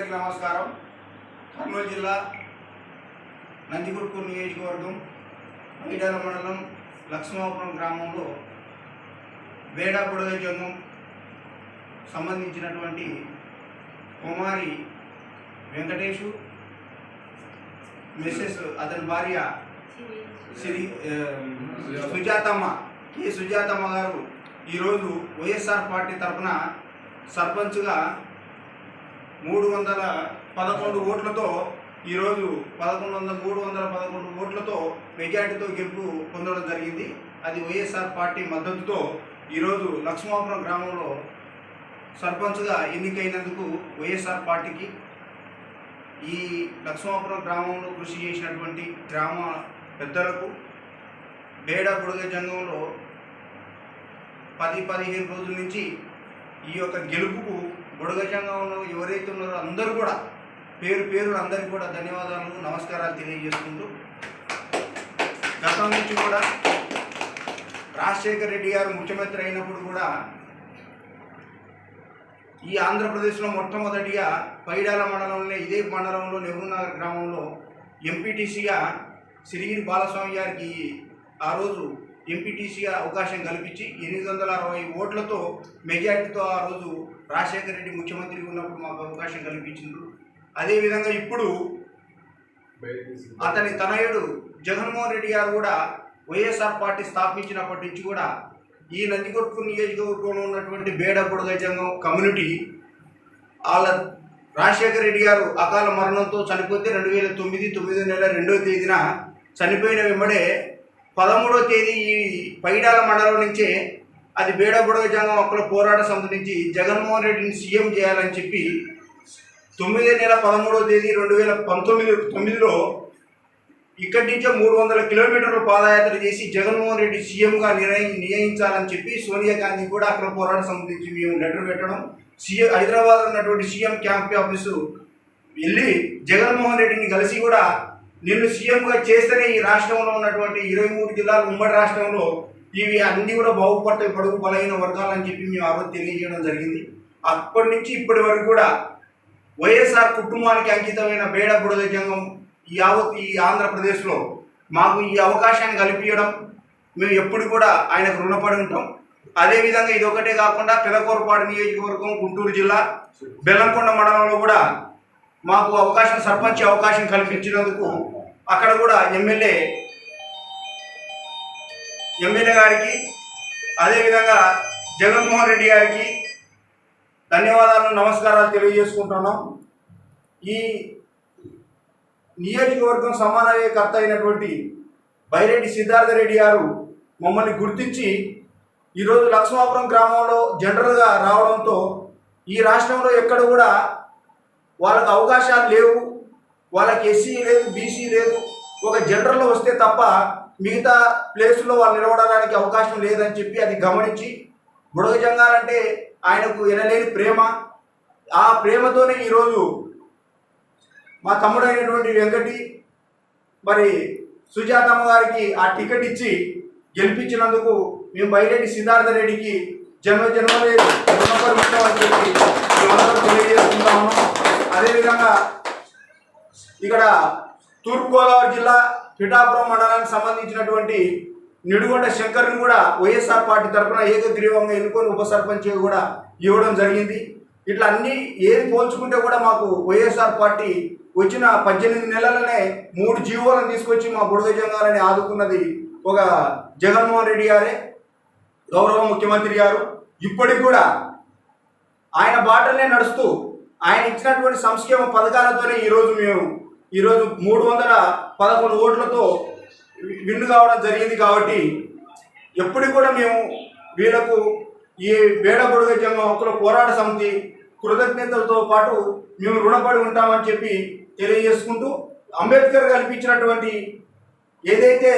అందరికీ నమస్కారం. కర్నూలు జిల్లా నందికొట్కూరు నియోజకవర్గం ఐడాల మండలం లక్ష్మాపురం గ్రామంలో బేడా బుడగ జంగం సంబంధించినటువంటి కుమారి వెంకటేషు మిస్సెస్ అతని భార్య సుజాతమ్మ గారు ఈరోజు వైఎస్ఆర్ పార్టీ తరఫున సర్పంచ్గా 311 ఓట్లతో ఈరోజు 311 ఓట్లతో మెజార్టీతో గెలుపు పొందడం జరిగింది. అది వైఎస్ఆర్ పార్టీ మద్దతుతో ఈరోజు లక్ష్మాపురం గ్రామంలో సర్పంచ్గా ఎన్నికైనందుకు వైఎస్ఆర్ పార్టీకి ఈ లక్ష్మాపురం గ్రామంలో కృషి చేసినటువంటి గ్రామ పెద్దలకు బేడా బుడగ జంగంలో 10-15 రోజుల నుంచి ఈ యొక్క గెలుపుకు బుడగ జంగంలో ఎవరైతే ఉన్నారో అందరూ కూడా పేరు అందరికీ కూడా ధన్యవాదాలు నమస్కారాలు తెలియజేసుకుంటూ, గతం నుంచి కూడా రాజశేఖర్ రెడ్డి గారు ముఖ్యమంత్రి అయినప్పుడు కూడా ఈ ఆంధ్రప్రదేశ్లో మొట్టమొదటిగా పైడాల మండలంలో ఇదే మండలంలో నెహ్రూనగర్ గ్రామంలో ఎంపీటీసీగా సిరిగిరి బాలస్వామి గారికి ఆ రోజు ఎంపీటీసీగా అవకాశం కల్పించి 860 ఓట్లతో మెజార్టీతో ఆ రోజు రాజశేఖర రెడ్డి ముఖ్యమంత్రి ఉన్నప్పుడు మాకు అవకాశం కల్పించింది. అదేవిధంగా ఇప్పుడు అతని తనయుడు జగన్మోహన్ రెడ్డి గారు కూడా వైఎస్ఆర్ పార్టీ స్థాపించినప్పటి నుంచి కూడా ఈ నందికొట్కూరు నియోజకవర్గంలో ఉన్నటువంటి బేడా బుడగ జంగం కమ్యూనిటీ వాళ్ళ రాజశేఖర రెడ్డి గారు అకాల మరణంతో చనిపోతే 2009 నెల 2వ తేదీన చనిపోయిన వెంబడే 13వ తేదీ ఈ పైడాల మండలం నుంచే అది బేడా బుడగ జంగం హక్కుల పోరాట సమితి నుంచి జగన్మోహన్ రెడ్డిని సీఎం చేయాలని చెప్పి 9 నెల 13వ తేదీ 2019లో ఇక్కడి నుంచే 300 కిలోమీటర్లు పాదయాత్ర చేసి జగన్మోహన్ రెడ్డి సీఎంగా నియమించాలని చెప్పి సోనియా గాంధీ కూడా అక్కడ పోరాట సమితి నుంచి మేము లెటర్ పెట్టడం, హైదరాబాద్ ఉన్నటువంటి సీఎం క్యాంప్ ఆఫీసు వెళ్ళి జగన్మోహన్ రెడ్డిని కలిసి కూడా నిన్ను సీఎంగా చేస్తేనే ఈ రాష్ట్రంలో ఉన్నటువంటి 23 జిల్లాలు ఉమ్మడి రాష్ట్రంలో ఇవి అన్నీ కూడా బాగుపడతాయి పొడుగు బలహీన వర్గాలని చెప్పి మేము ఆ రోజు తెలియజేయడం జరిగింది. అప్పటి నుంచి ఇప్పటి వరకు కూడా వైఎస్ఆర్ కుటుంబానికి అంకితమైన బేడా బుడగ జంగం ఈ ఆంధ్రప్రదేశ్లో మాకు ఈ అవకాశాన్ని కల్పించడం మేము ఎప్పుడు కూడా ఆయనకు రుణపడి ఉంటాం. అదేవిధంగా ఇదొకటే కాకుండా పెదకూరపాడు నియోజకవర్గం గుంటూరు జిల్లా బెల్లంకొండ మండలంలో కూడా మాకు సర్పంచ్ అవకాశం కల్పించినందుకు అక్కడ కూడా ఎమ్మెల్యే గారికి అదేవిధంగా జగన్మోహన్ రెడ్డి గారికి ధన్యవాదాలు నమస్కారాలు తెలియజేసుకుంటున్నాం. ఈ నియోజకవర్గం సమన్వయకర్త అయినటువంటి బైరెడ్డి సిద్ధార్థ రెడ్డి గారు మమ్మల్ని గుర్తించి ఈరోజు లక్ష్మాపురం గ్రామంలో జనరల్గా రావడంతో ఈ రాష్ట్రంలో ఎక్కడ కూడా వాళ్ళకి అవకాశాలు లేవు, వాళ్ళకి ఎస్సీ లేదు, బీసీ లేదు, ఒక జనరల్లో వస్తే తప్ప మిగతా ప్లేసుల్లో వాళ్ళు నిలబడడానికి అవకాశం లేదని చెప్పి అది గమనించి బుడగ జంగాలంటే ఆయనకు ఎనలేని ప్రేమ, ఆ ప్రేమతోనే ఈరోజు మా తమ్ముడైనటువంటి వెంకటి మరి సుజాతమ్మ గారికి ఆ టికెట్ ఇచ్చి గెలిపించినందుకు మేము బైరెడ్డి సిద్ధార్థ రెడ్డికి జన్మలే రుణపడి ఉంటామని చెప్పి మేమందరం తెలియజేసుకుంటాము. అదేవిధంగా ఇక్కడ తూర్పుగోదావరి జిల్లా పిఠాపురం మండలానికి సంబంధించినటువంటి నిడుగొండ శంకర్ని కూడా వైఎస్ఆర్ పార్టీ తరఫున ఏకగ్రీవంగా ఎన్నుకొని ఉప సర్పంచ్ కూడా ఇవ్వడం జరిగింది. ఇట్లా అన్నీ ఏది పోల్చుకుంటే కూడా మాకు వైఎస్ఆర్ పార్టీ వచ్చిన 18 నెలలనే 3 జీవోలను తీసుకొచ్చి మా బుడగ జంగాలని ఆదుకున్నది ఒక జగన్మోహన్ రెడ్డి గారే, గౌరవ ముఖ్యమంత్రి గారు. ఇప్పటికి కూడా ఆయన బాటలనే నడుస్తూ ఆయన ఇచ్చినటువంటి సంక్షేమ పథకాలతోనే ఈరోజు 311 ఓట్లతో విన్ కావడం జరిగింది. కాబట్టి ఎప్పటికి కూడా మేము వీళ్ళకు ఈ బేడా బుడగ జంగం హక్కుల పోరాట సమితి కృతజ్ఞతలతో పాటు మేము రుణపడి ఉంటామని చెప్పి తెలియజేసుకుంటూ, అంబేద్కర్ కల్పించినటువంటి ఏదైతే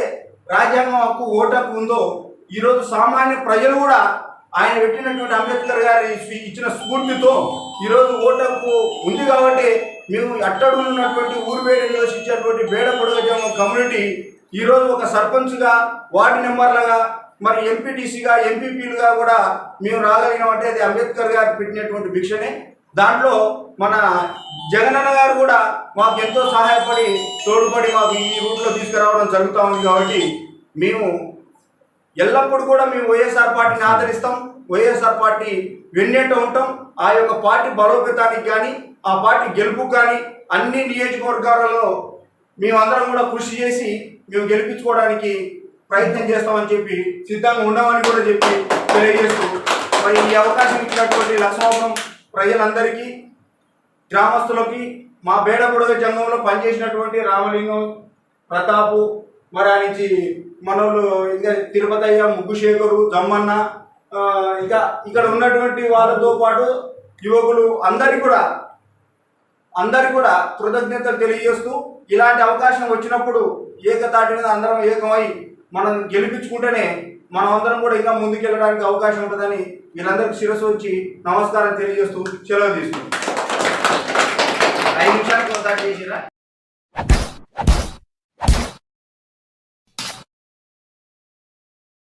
రాజ్యాంగం హక్కు ఓటు హక్కు ఉందో ఈరోజు సామాన్య ప్రజలు కూడా ఆయన పెట్టినటువంటి అంబేద్కర్ గారి ఇచ్చిన స్ఫూర్తితో ఈరోజు ఓటు హక్కు ఉంది. కాబట్టి మేము అట్టడుగు ఉన్నటువంటి ఊరుబేడ నివసించేటువంటి బేడా బుడగ జంగం కమ్యూనిటీ ఈరోజు ఒక సర్పంచ్గా, వార్డు మెంబర్లుగా, మరి ఎంపీటీసీగా, ఎంపీపీలుగా కూడా మేము రాగలిగినామంటే అది అంబేద్కర్ గారు పెట్టినటువంటి భిక్షనే. దాంట్లో మన జగనన్న గారు కూడా మాకు ఎంతో సహాయపడి తోడ్పడి మాకు ఈ రూట్లో తీసుకురావడం జరుగుతూ ఉంది. కాబట్టి మేము ఎల్లప్పుడూ కూడా మేము వైఎస్ఆర్ పార్టీని ఆదరిస్తాం, వైఎస్ఆర్ పార్టీ వెన్నేట ఉంటాం. ఆ యొక్క పార్టీ బలోపేతానికి కానీ ఆ పార్టీ గెలుపుకు కానీ అన్ని నియోజకవర్గాలలో మేమందరం కూడా కృషి చేసి మేము గెలిపించుకోవడానికి ప్రయత్నం చేస్తామని చెప్పి సిద్ధంగా ఉన్నామని కూడా చెప్పి తెలియజేస్తూ మరి ఈ అవకాశం ఇచ్చినటువంటి లక్ష్మాపురం ప్రజలందరికీ, గ్రామస్తులకి, మా బేడబుడగ జంగంలో పనిచేసినటువంటి రామలింగం, ప్రతాపు, మరి నుంచి మనోళ్ళు ఇంకా తిరుపతయ్య, ముగ్గుశేఖరు, జమ్మన్న, ఇంకా ఇక్కడ ఉన్నటువంటి వాళ్ళతో పాటు యువకులు అందరికీ కూడా కృతజ్ఞతలు తెలియజేస్తూ ఇలాంటి అవకాశం వచ్చినప్పుడు ఏకతాటి మీద అందరం ఏకమై మనం గెలిపించుకుంటేనే మనం అందరం కూడా ఇంకా ముందుకెళ్ళడానికి అవకాశం ఉంటుందని వీళ్ళందరికీ శిరస్సు వచ్చి నమస్కారం తెలియజేస్తూ సెలవు తీసుకుంటాం. 5 నిమిషాలకు ఒకసారి చేసిరా.